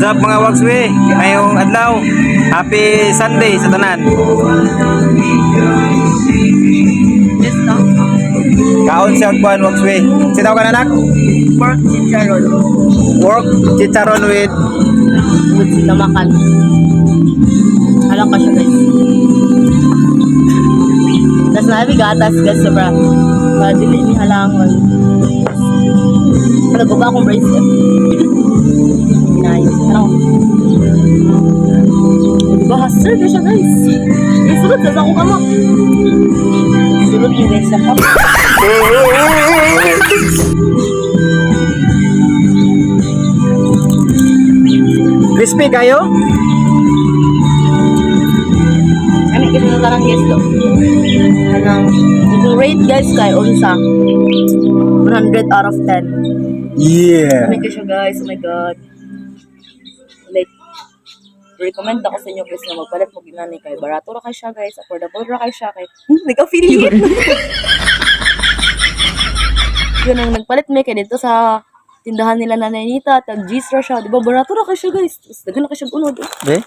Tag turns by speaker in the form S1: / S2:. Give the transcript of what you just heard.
S1: What's up mga Wagswe? Ngayong adlaw, happy Sunday sa tanan.
S2: Yes, no?
S1: Kaon sa kuan Wagswe. Sitaw ka na nak?
S2: Pork chicharon.
S1: Pork chicharon with
S2: With sinamakan. Alam ka siya, guys. Tapos nabi gatas, guys, sobra. Dili ni halangon. Ano ba akong bracelet? Inayos. Ano? Diba, hassle ka siya, guys. Isulot, sa ako ka mo. Isulot yung guys, sa ka.
S1: crispy kayo?
S2: Ano kita na tarang guys do? Anong, itong rate guys kay unsa 100 out of 10.
S1: Yeah.
S2: Oh my gosh guys, oh my god. Like, recommend ako sa inyo guys na magpalit mo ginani kay barato ra kay siya guys, affordable ra kay siya kay nag-affiliate. Yun ang nagpalit may kay dito sa tindahan nila na Nanita, tag G's ra siya, di ba barato ra kay siya guys. Tapos daghan na kay siya unod.
S1: De?